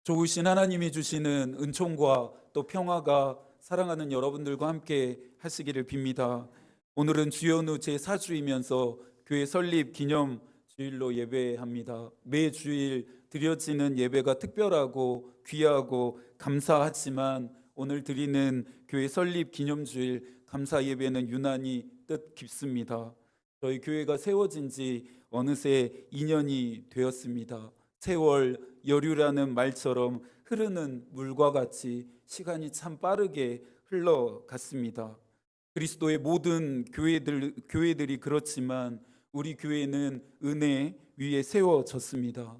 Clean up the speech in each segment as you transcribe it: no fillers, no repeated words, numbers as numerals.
좋으신 하나님이 주시는 은총과 또 평화가 사랑하는 여러분들과 함께 하시기를 빕니다. 오늘은 주연후 제4주이면서 교회 설립 기념 주일로 예배합니다. 매 주일 드려지는 예배가 특별하고 귀하고 감사하지만 오늘 드리는 교회 설립 기념 주일 감사 예배는 유난히 뜻 깊습니다. 저희 교회가 세워진 지 어느새 2년이 되었습니다. 세월 여류라는 말처럼 흐르는 물과 같이 시간이 참 빠르게 흘러갔습니다. 그리스도의 모든 교회들이 그렇지만 우리 교회는 은혜 위에 세워졌습니다.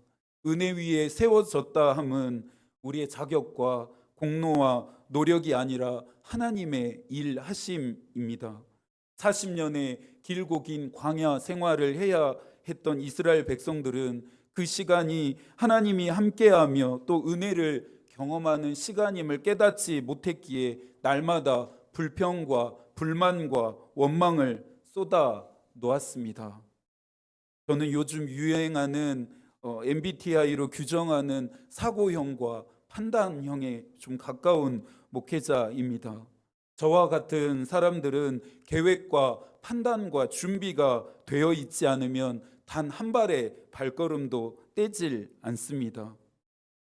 은혜 위에 세워졌다 함은 우리의 자격과 공로와 노력이 아니라 하나님의 일하심입니다. 40년의 길고 긴 광야 생활을 해야 했던 이스라엘 백성들은 그 시간이 하나님이 함께하며 또 은혜를 경험하는 시간임을 깨닫지 못했기에 날마다 불평과 불만과 원망을 쏟아 놓았습니다. 저는 요즘 유행하는 MBTI로 규정하는 사고형과 판단형에 좀 가까운 목회자입니다. 저와 같은 사람들은 계획과 판단과 준비가 되어 있지 않으면 단 한 발의 발걸음도 떼질 않습니다.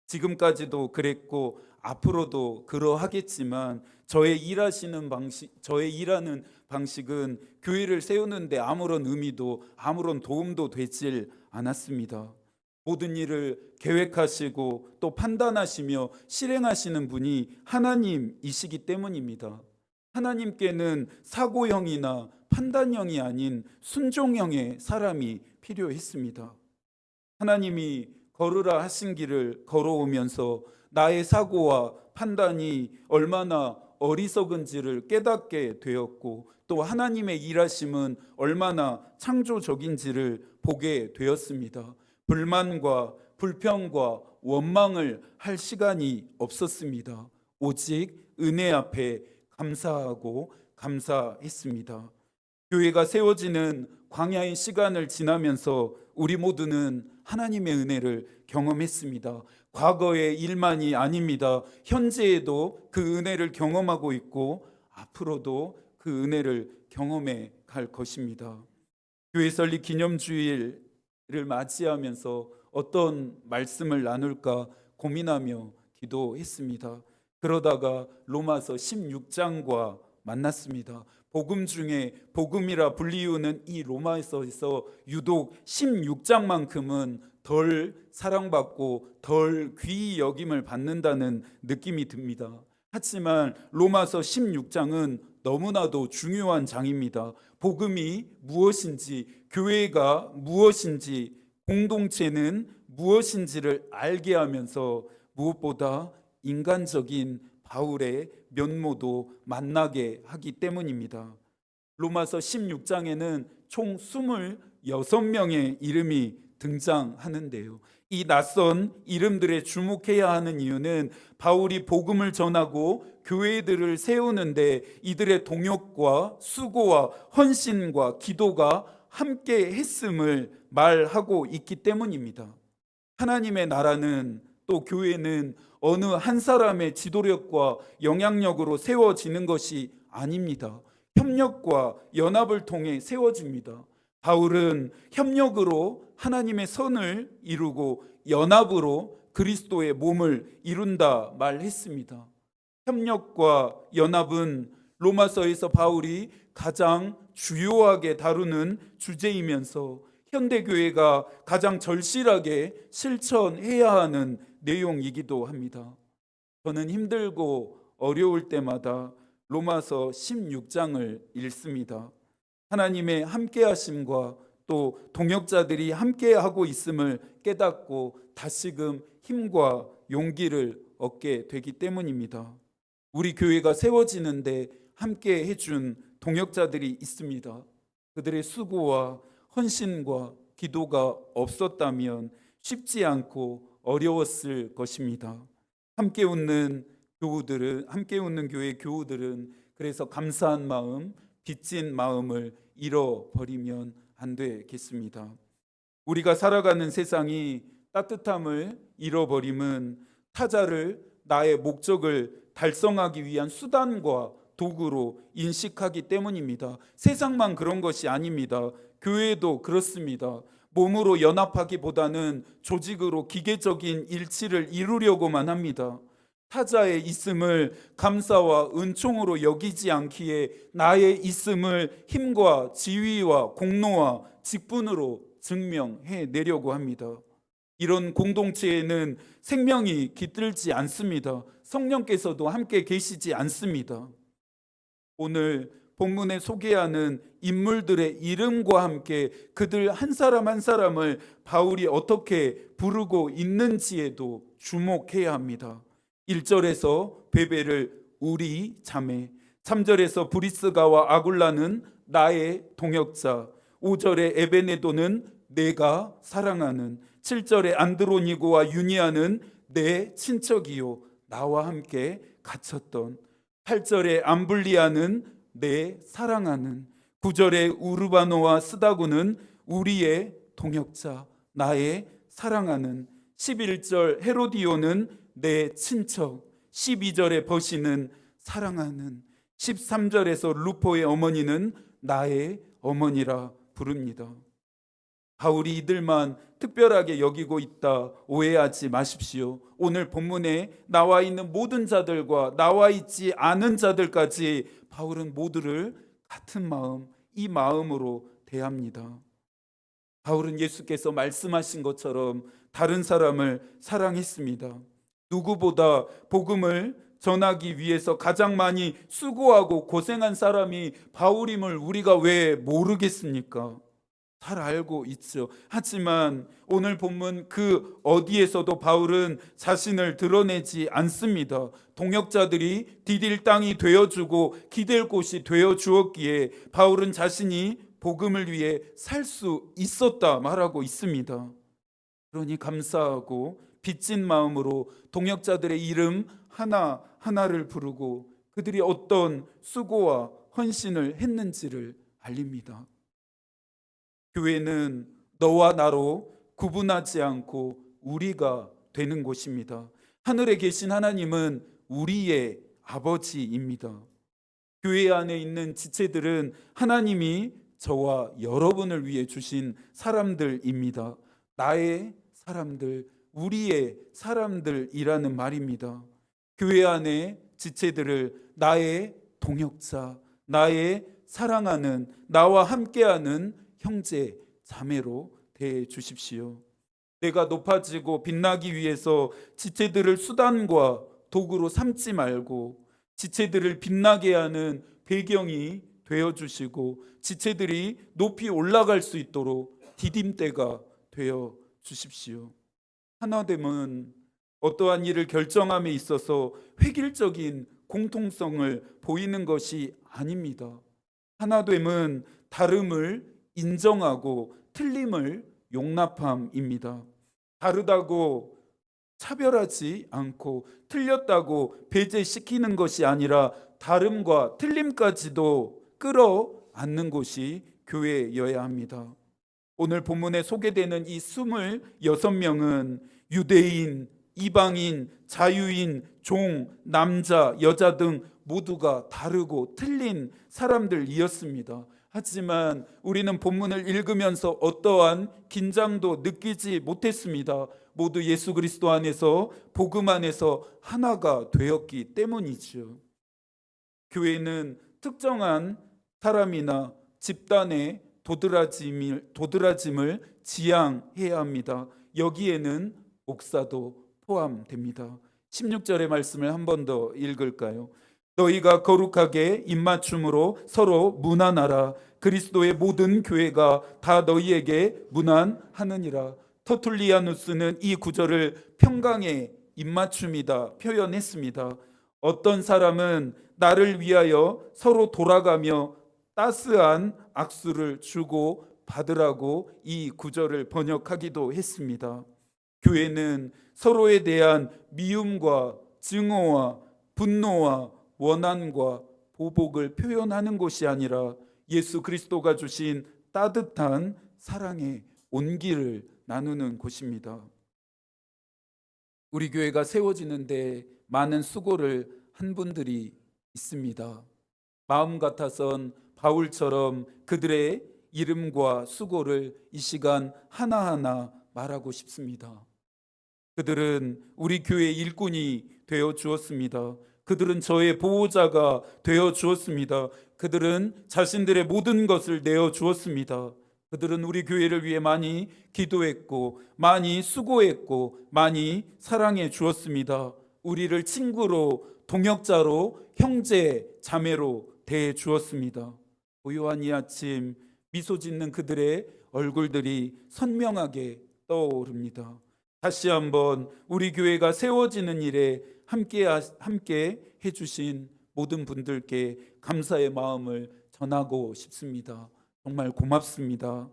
지금까지도 그랬고 앞으로도 그러하겠지만 저의 일하는 방식은 교회를 세우는데 아무런 의미도 아무런 도움도 되질 않았습니다. 모든 일을 계획하시고 또 판단하시며 실행하시는 분이 하나님이시기 때문입니다. 하나님께는 사고형이나 판단형이 아닌 순종형의 사람이 필요했습니다. 하나님이 걸으라 하신 길을 걸어오면서 나의 사고와 판단이 얼마나 어리석은지를 깨닫게 되었고 또 하나님의 일하심은 얼마나 창조적인지를 보게 되었습니다. 불만과 불평과 원망을 할 시간이 없었습니다. 오직 은혜 앞에 감사하고 감사했습니다. 교회가 세워지는 광야의 시간을 지나면서 우리 모두는 하나님의 은혜를 경험했습니다. 과거의 일만이 아닙니다. 현재에도 그 은혜를 경험하고 있고 앞으로도 그 은혜를 경험해 갈 것입니다. 교회 설립 기념주일을 맞이하면서 어떤 말씀을 나눌까 고민하며 기도했습니다. 그러다가 로마서 16장과 만났습니다. 복음 중에 복음이라 불리우는 이 로마서에서 유독 16장만큼은 덜 사랑받고 덜 귀히 여김을 받는다는 느낌이 듭니다. 하지만 로마서 16장은 너무나도 중요한 장입니다. 복음이 무엇인지, 교회가 무엇인지, 공동체는 무엇인지를 알게 하면서 무엇보다 인간적인 바울의 면모도 만나게 하기 때문입니다. 로마서 16장에는 총 26명의 이름이 등장하는데요. 이 낯선 이름들에 주목해야 하는 이유는 바울이 복음을 전하고 교회들을 세우는데 이들의 동역과 수고와 헌신과 기도가 함께 했음을 말하고 있기 때문입니다. 하나님의 나라는 또 교회는 어느 한 사람의 지도력과 영향력으로 세워지는 것이 아닙니다. 협력과 연합을 통해 세워집니다. 바울은 협력으로 하나님의 선을 이루고 연합으로 그리스도의 몸을 이룬다 말했습니다. 협력과 연합은 로마서에서 바울이 가장 주요하게 다루는 주제이면서 현대교회가 가장 절실하게 실천해야 하는 내용이기도 합니다. 저는 힘들고 어려울 때마다 로마서 16장을 읽습니다. 하나님의 함께하심과 또 동역자들이 함께하고 있음을 깨닫고 다시금 힘과 용기를 얻게 되기 때문입니다. 우리 교회가 세워지는데 함께 해준 동역자들이 있습니다. 그들의 수고와 헌신과 기도가 없었다면 쉽지 않고 어려웠을 것입니다. 함께 웃는 교회 교우들은 그래서 감사한 마음, 빚진 마음을 잃어버리면 안 되겠습니다. 우리가 살아가는 세상이 따뜻함을 잃어버림은 타자를 나의 목적을 달성하기 위한 수단과 도구로 인식하기 때문입니다. 세상만 그런 것이 아닙니다. 교회도 그렇습니다. 몸으로 연합하기보다는 조직으로 기계적인 일치를 이루려고만 합니다. 타자의 있음을 감사와 은총으로 여기지 않기에 나의 있음을 힘과 지위와 공로와 직분으로 증명해 내려고 합니다. 이런 공동체에는 생명이 깃들지 않습니다. 성령께서도 함께 계시지 않습니다. 오늘 본문에 소개하는 인물들의 이름과 함께 그들 한 사람 한 사람을 바울이 어떻게 부르고 있는지에도 주목해야 합니다. 1절에서 베베를 우리 자매, 3절에서 브리스가와 아굴라는 나의 동역자, 5절에 에베네도는 내가 사랑하는, 7절에 안드로니고와 유니아는 내 친척이요 나와 함께 갇혔던, 8절에 암블리아는 내 사랑하는, 9절에 우르바노와 스다구는 우리의 동역자 나의 사랑하는, 11절 헤로디오는 내 친척, 12절에 버시는 사랑하는, 13절에서 루포의 어머니는 나의 어머니라 부릅니다. 바울이 이들만 특별하게 여기고 있다 오해하지 마십시오. 오늘 본문에 나와 있는 모든 자들과 나와 있지 않은 자들까지 바울은 모두를 같은 마음, 이 마음으로 대합니다. 바울은 예수께서 말씀하신 것처럼 다른 사람을 사랑했습니다. 누구보다 복음을 전하기 위해서 가장 많이 수고하고 고생한 사람이 바울임을 우리가 왜 모르겠습니까? 잘 알고 있죠. 하지만 오늘 본문 그 어디에서도 바울은 자신을 드러내지 않습니다. 동역자들이 디딜 땅이 되어주고 기댈 곳이 되어주었기에 바울은 자신이 복음을 위해 살 수 있었다 말하고 있습니다. 그러니 감사하고 빚진 마음으로 동역자들의 이름 하나하나를 부르고 그들이 어떤 수고와 헌신을 했는지를 알립니다. 교회는 너와 나로 구분하지 않고 우리가 되는 곳입니다. 하늘에 계신 하나님은 우리의 아버지입니다. 교회 안에 있는 지체들은 하나님이 저와 여러분을 위해 주신 사람들입니다. 나의 사람들, 우리의 사람들이라는 말입니다. 교회 안에 지체들을 나의 동역자, 나의 사랑하는, 나와 함께하는 형제, 자매로 대해 주십시오. 내가 높아지고 빛나기 위해서 지체들을 수단과 도구로 삼지 말고 지체들을 빛나게 하는 배경이 되어 주시고 지체들이 높이 올라갈 수 있도록 디딤대가 되어 주십시오. 하나됨은 어떠한 일을 결정함에 있어서 획일적인 공통성을 보이는 것이 아닙니다. 하나됨은 다름을 인정하고 틀림을 용납함입니다. 다르다고 차별하지 않고 틀렸다고 배제시키는 것이 아니라 다름과 틀림까지도 끌어안는 곳이 교회여야 합니다. 오늘 본문에 소개되는 이 26명은 유대인, 이방인, 자유인, 종, 남자, 여자 등 모두가 다르고 틀린 사람들이었습니다. 하지만 우리는 본문을 읽으면서 어떠한 긴장도 느끼지 못했습니다. 모두 예수 그리스도 안에서 복음 안에서 하나가 되었기 때문이죠. 교회는 특정한 사람이나 집단의 도드라짐을 지양해야 합니다. 여기에는 목사도 포함됩니다. 16절의 말씀을 한 번 더 읽을까요? 너희가 거룩하게 입맞춤으로 서로 문안하라. 그리스도의 모든 교회가 다 너희에게 문안하느니라. 터툴리아누스는 이 구절을 평강의 입맞춤이다 표현했습니다. 어떤 사람은 나를 위하여 서로 돌아가며 따스한 악수를 주고 받으라고 이 구절을 번역하기도 했습니다. 교회는 서로에 대한 미움과 증오와 분노와 원한과 보복을 표현하는 것이 아니라 예수 그리스도가 주신 따뜻한 사랑의 온기를 나누는 곳입니다. 우리 교회가 세워지는데 많은 수고를 한 분들이 있습니다. 마음 같아선 바울처럼 그들의 이름과 수고를 이 시간 하나하나 말하고 싶습니다. 그들은 우리 교회의 일꾼이 되어 주었습니다. 그들은 저의 보호자가 되어 주었습니다. 그들은 자신들의 모든 것을 내어 주었습니다. 그들은 우리 교회를 위해 많이 기도했고 많이 수고했고 많이 사랑해 주었습니다. 우리를 친구로 동역자로 형제 자매로 대해 주었습니다. 고요한 이 아침 미소 짓는 그들의 얼굴들이 선명하게 떠오릅니다. 다시 한번 우리 교회가 세워지는 일에 함께 해주신 모든 분들께 감사의 마음을 전하고 싶습니다. 정말 고맙습니다.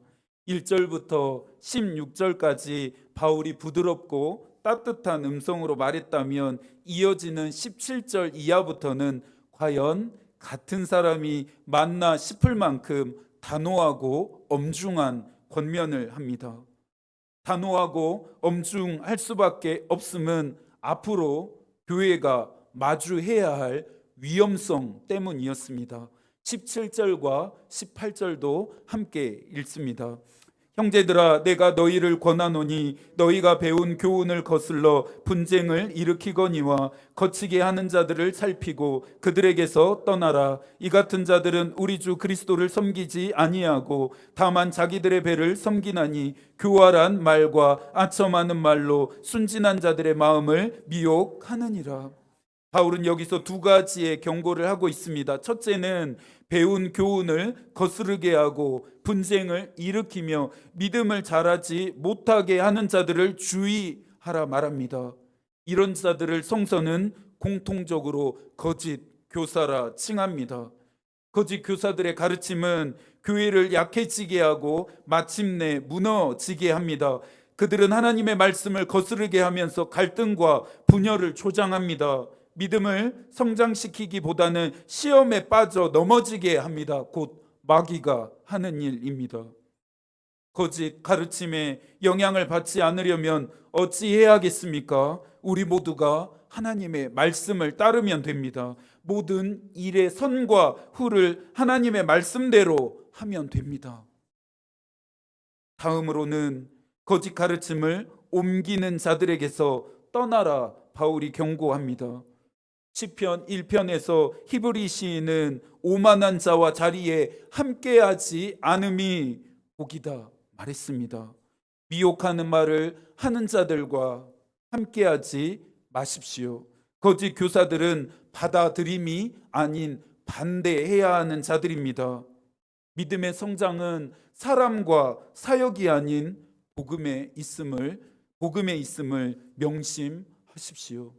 1절부터 16절까지 바울이 부드럽고 따뜻한 음성으로 말했다면 이어지는 17절 이하부터는 과연 같은 사람이 맞나 싶을 만큼 단호하고 엄중한 권면을 합니다. 단호하고 엄중할 수밖에 없음은 앞으로 교회가 마주해야 할 위험성 때문이었습니다. 17절과 18절도 함께 읽습니다. 형제들아 내가 너희를 권하노니 너희가 배운 교훈을 거슬러 분쟁을 일으키거니와 거치게 하는 자들을 살피고 그들에게서 떠나라. 이 같은 자들은 우리 주 그리스도를 섬기지 아니하고 다만 자기들의 배를 섬기나니 교활한 말과 아첨하는 말로 순진한 자들의 마음을 미혹하느니라. 바울은 여기서 두 가지의 경고를 하고 있습니다. 첫째는 배운 교훈을 거스르게 하고 분쟁을 일으키며 믿음을 잘하지 못하게 하는 자들을 주의하라 말합니다. 이런 자들을 성서는 공통적으로 거짓 교사라 칭합니다. 거짓 교사들의 가르침은 교회를 약해지게 하고 마침내 무너지게 합니다. 그들은 하나님의 말씀을 거스르게 하면서 갈등과 분열을 조장합니다. 믿음을 성장시키기보다는 시험에 빠져 넘어지게 합니다. 곧 마귀가 하는 일입니다. 거짓 가르침에 영향을 받지 않으려면 어찌해야겠습니까? 우리 모두가 하나님의 말씀을 따르면 됩니다. 모든 일의 선과 후를 하나님의 말씀대로 하면 됩니다. 다음으로는 거짓 가르침을 옮기는 자들에게서 떠나라 바울이 경고합니다. 시편 1편에서 히브리 시인은 오만한 자와 자리에 함께하지 않음이 복이다 말했습니다. 미혹하는 말을 하는 자들과 함께하지 마십시오. 거짓 교사들은 받아들임이 아닌 반대해야 하는 자들입니다. 믿음의 성장은 사람과 사역이 아닌 복음에 있음을 명심하십시오.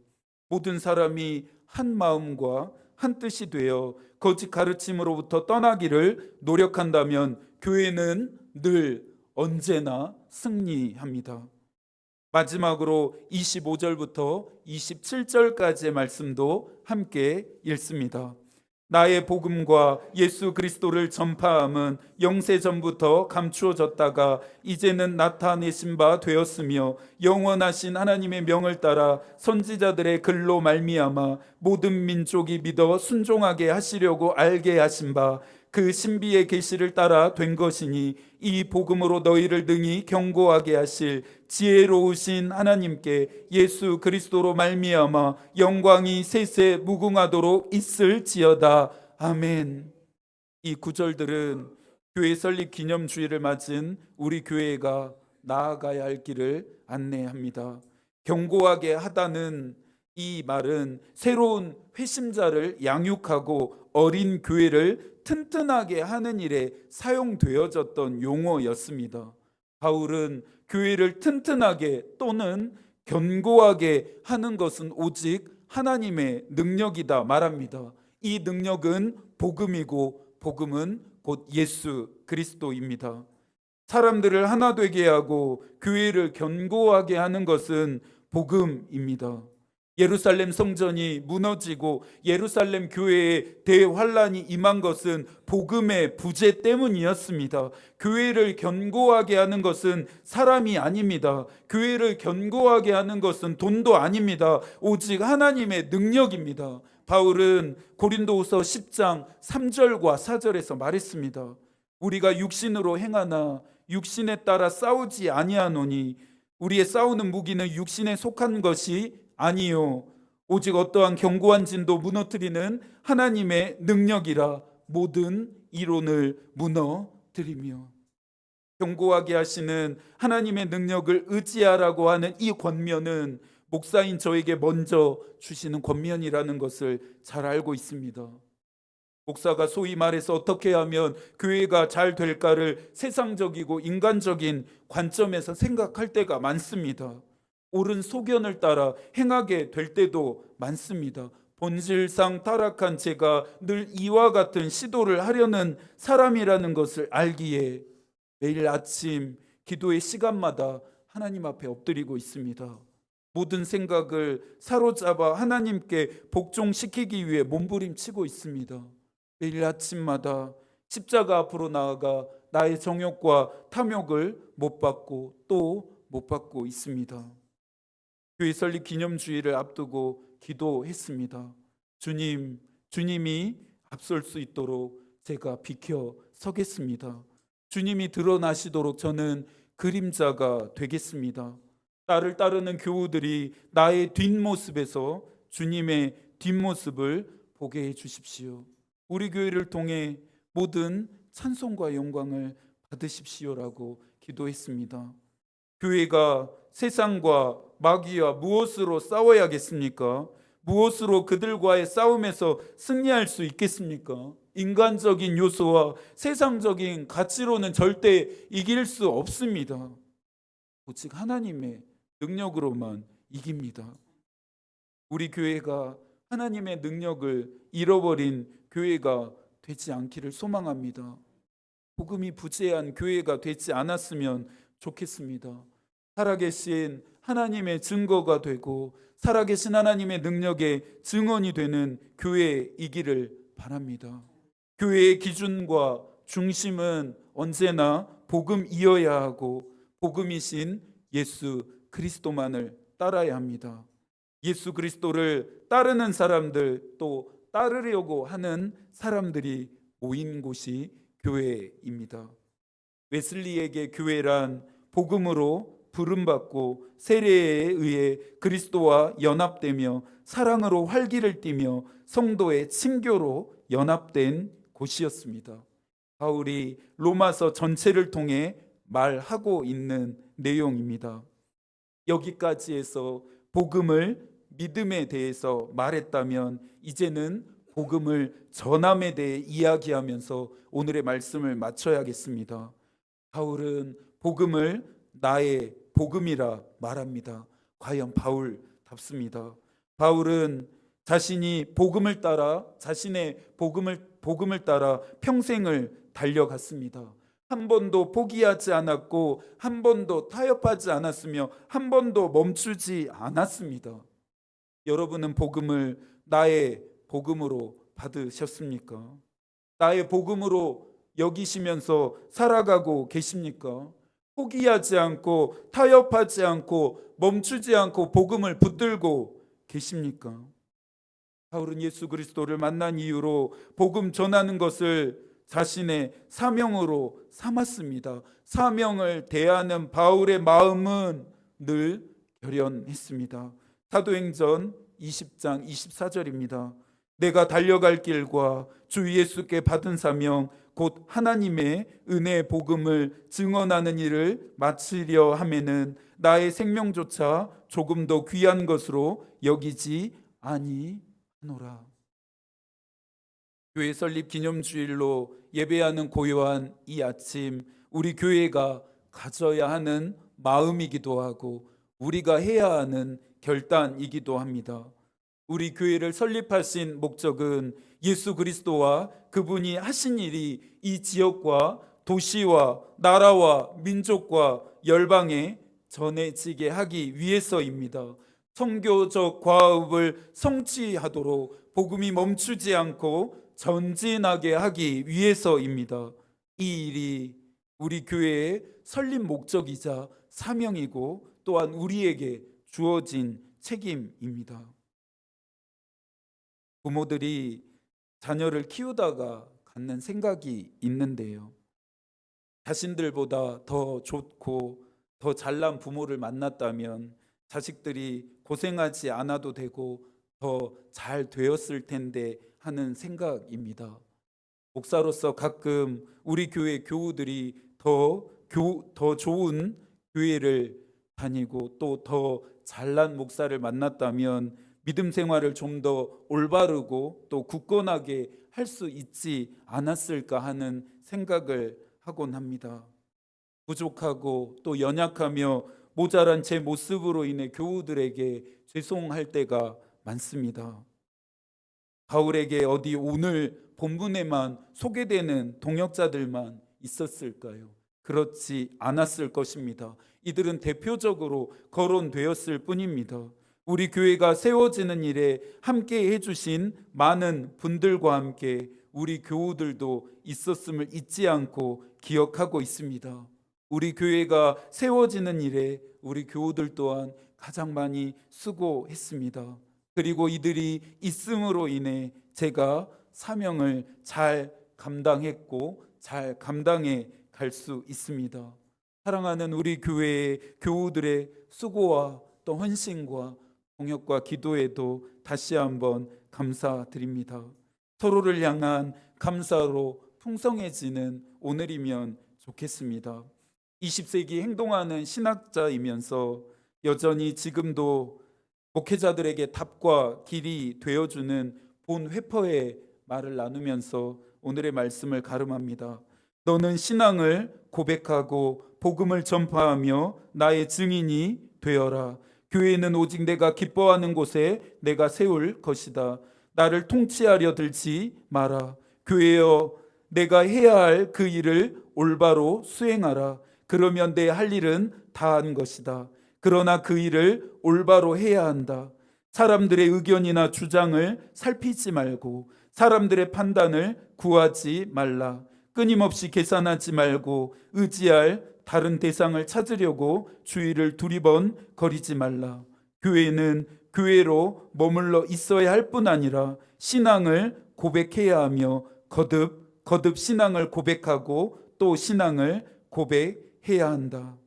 모든 사람이 한 마음과 한 뜻이 되어 거짓 가르침으로부터 떠나기를 노력한다면 교회는 늘 언제나 승리합니다. 마지막으로 25절부터 27절까지의 말씀도 함께 읽습니다. 나의 복음과 예수 그리스도를 전파함은 영세전부터 감추어졌다가 이제는 나타내신 바 되었으며 영원하신 하나님의 명을 따라 선지자들의 글로 말미암아 모든 민족이 믿어 순종하게 하시려고 알게 하신 바 그 신비의 계시를 따라 된 것이니 이 복음으로 너희를 능히 경고하게 하실 지혜로우신 하나님께 예수 그리스도로 말미암아 영광이 세세 무궁하도록 있을지어다. 아멘. 이 구절들은 교회 설립 기념주일을 맞은 우리 교회가 나아가야 할 길을 안내합니다. 경고하게 하다는 이 말은 새로운 회심자를 양육하고 어린 교회를 튼튼하게 하는 일에 사용되어졌던 용어였습니다. 바울은 교회를 튼튼하게 또는 견고하게 하는 것은 오직 하나님의 능력이다 말합니다. 이 능력은 복음이고 복음은 곧 예수 그리스도입니다. 사람들을 하나 되게 하고 교회를 견고하게 하는 것은 복음입니다. 예루살렘 성전이 무너지고 예루살렘 교회에 대환란이 임한 것은 복음의 부재 때문이었습니다. 교회를 견고하게 하는 것은 사람이 아닙니다. 교회를 견고하게 하는 것은 돈도 아닙니다. 오직 하나님의 능력입니다. 바울은 고린도후서 10장 3절과 4절에서 말했습니다. 우리가 육신으로 행하나 육신에 따라 싸우지 아니하노니 우리의 싸우는 무기는 육신에 속한 것이 아니요 오직 어떠한 견고한 진도 무너뜨리는 하나님의 능력이라 모든 이론을 무너뜨리며, 견고하게 하시는 하나님의 능력을 의지하라고 하는 이 권면은 목사인 저에게 먼저 주시는 권면이라는 것을 잘 알고 있습니다. 목사가 소위 말해서 어떻게 하면 교회가 잘 될까를 세상적이고 인간적인 관점에서 생각할 때가 많습니다. 옳은 소견을 따라 행하게 될 때도 많습니다. 본질상 타락한 제가 늘 이와 같은 시도를 하려는 사람이라는 것을 알기에 매일 아침 기도의 시간마다 하나님 앞에 엎드리고 있습니다. 모든 생각을 사로잡아 하나님께 복종시키기 위해 몸부림치고 있습니다. 매일 아침마다 십자가 앞으로 나아가 나의 정욕과 탐욕을 못 받고 또 못 받고 있습니다. 교회 설립 기념주일을 앞두고 기도했습니다. 주님이 앞설 수 있도록 제가 비켜 서겠습니다. 주님이 드러나시도록 저는 그림자가 되겠습니다. 나를 따르는 교우들이 나의 뒷모습에서 주님의 뒷모습을 보게 해 주십시오. 우리 교회를 통해 모든 찬송과 영광을 받으십시오라고 기도했습니다. 교회가 세상과 마귀와 무엇으로 싸워야겠습니까? 무엇으로 그들과의 싸움에서 승리할 수 있겠습니까? 인간적인 요소와 세상적인 가치로는 절대 이길 수 없습니다. 오직 하나님의 능력으로만 이깁니다. 우리 교회가 하나님의 능력을 잃어버린 교회가 되지 않기를 소망합니다. 복음이 부재한 교회가 되지 않았으면 좋겠습니다. 살아계신 하나님의 증거가 되고 살아계신 하나님의 능력의 증언이 되는 교회이기를 바랍니다. 교회의 기준과 중심은 언제나 복음이어야 하고 복음이신 예수 그리스도만을 따라야 합니다. 예수 그리스도를 따르는 사람들, 또 따르려고 하는 사람들이 모인 곳이 교회입니다. 웨슬리에게 교회란 복음으로 부름받고 세례에 의해 그리스도와 연합되며 사랑으로 활기를 띠며 성도의 친교로 연합된 곳이었습니다. 바울이 로마서 전체를 통해 말하고 있는 내용입니다. 여기까지 해서 복음을 믿음에 대해서 말했다면 이제는 복음을 전함에 대해 이야기하면서 오늘의 말씀을 마쳐야겠습니다. 바울은 복음을 나의 복음이라 말합니다. 과연 바울답습니다. 바울은 자신이 복음을 따라 자신의 복음을 따라 평생을 달려갔습니다. 한 번도 포기하지 않았고 한 번도 타협하지 않았으며 한 번도 멈추지 않았습니다. 여러분은 복음을 나의 복음으로 받으셨습니까? 나의 복음으로 여기시면서 살아가고 계십니까? 포기하지 않고 타협하지 않고 멈추지 않고 복음을 붙들고 계십니까? 바울은 예수 그리스도를 만난 이후로 복음 전하는 것을 자신의 사명으로 삼았습니다. 사명을 대하는 바울의 마음은 늘 결연했습니다. 사도행전 20장 24절입니다. 내가 달려갈 길과 주 예수께 받은 사명 곧 하나님의 은혜의 복음을 증언하는 일을 마치려 하면은 나의 생명조차 조금 더 귀한 것으로 여기지 아니하노라. 교회 설립 기념주일로 예배하는 고요한 이 아침, 우리 교회가 가져야 하는 마음이기도 하고 우리가 해야 하는 결단이기도 합니다. 우리 교회를 설립하신 목적은 예수 그리스도와 그분이 하신 일이 이 지역과 도시와 나라와 민족과 열방에 전해지게 하기 위해서입니다. 선교적 과업을 성취하도록 복음이 멈추지 않고 전진하게 하기 위해서입니다. 이 일이 우리 교회의 설립 목적이자 사명이고 또한 우리에게 주어진 책임입니다. 부모들이 자녀를 키우다가 갖는 생각이 있는데요. 자신들보다 더 좋고 더 잘난 부모를 만났다면 자식들이 고생하지 않아도 되고 더 잘 되었을 텐데 하는 생각입니다. 목사로서 가끔 우리 교회 교우들이 더 좋은 교회를 다니고 또 더 잘난 목사를 만났다면 믿음 생활을 좀 더 올바르고 또 굳건하게 할 수 있지 않았을까 하는 생각을 하곤 합니다. 부족하고 또 연약하며 모자란 제 모습으로 인해 교우들에게 죄송할 때가 많습니다. 바울에게 어디 오늘 본문에만 소개되는 동역자들만 있었을까요? 그렇지 않았을 것입니다. 이들은 대표적으로 거론되었을 뿐입니다. 우리 교회가 세워지는 일에 함께 해주신 많은 분들과 함께 우리 교우들도 있었음을 잊지 않고 기억하고 있습니다. 우리 교회가 세워지는 일에 우리 교우들 또한 가장 많이 수고했습니다. 그리고 이들이 있음으로 인해 제가 사명을 잘 감당했고 잘 감당해 갈 수 있습니다. 사랑하는 우리 교회의 교우들의 수고와 또 헌신과 동역과 기도에도 다시 한번 감사드립니다. 서로를 향한 감사로 풍성해지는 오늘이면 좋겠습니다. 20세기 행동하는 신학자이면서 여전히 지금도 목회자들에게 답과 길이 되어주는 본 회퍼의 말을 나누면서 오늘의 말씀을 가름합니다. 너는 신앙을 고백하고 복음을 전파하며 나의 증인이 되어라. 교회는 오직 내가 기뻐하는 곳에 내가 세울 것이다. 나를 통치하려 들지 마라. 교회여, 내가 해야 할 그 일을 올바로 수행하라. 그러면 내 할 일은 다 한 것이다. 그러나 그 일을 올바로 해야 한다. 사람들의 의견이나 주장을 살피지 말고 사람들의 판단을 구하지 말라. 끊임없이 계산하지 말고 의지할 다른 대상을 찾으려고 주위를 두리번 거리지 말라. 교회는 교회로 머물러 있어야 할 뿐 아니라 신앙을 고백해야 하며 거듭 신앙을 고백하고 또 신앙을 고백해야 한다.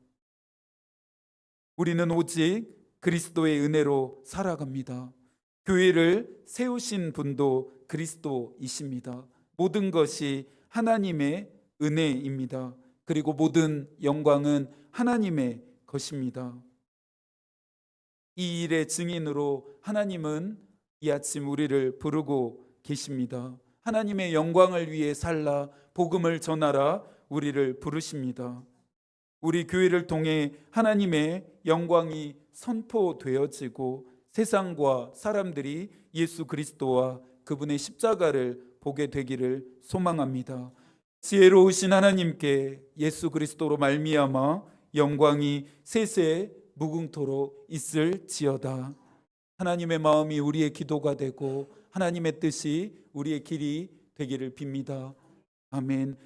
우리는 오직 그리스도의 은혜로 살아갑니다. 교회를 세우신 분도 그리스도이십니다. 모든 것이 하나님의 은혜입니다. 그리고 모든 영광은 하나님의 것입니다. 이 일의 증인으로 하나님은 이 아침 우리를 부르고 계십니다. 하나님의 영광을 위해 살라, 복음을 전하라 우리를 부르십니다. 우리 교회를 통해 하나님의 영광이 선포되어지고 세상과 사람들이 예수 그리스도와 그분의 십자가를 보게 되기를 소망합니다. 지혜로우신 하나님께 예수 그리스도로 말미암아 영광이 세세 무궁토록 있을지어다. 하나님의 마음이 우리의 기도가 되고 하나님의 뜻이 우리의 길이 되기를 빕니다. 아멘.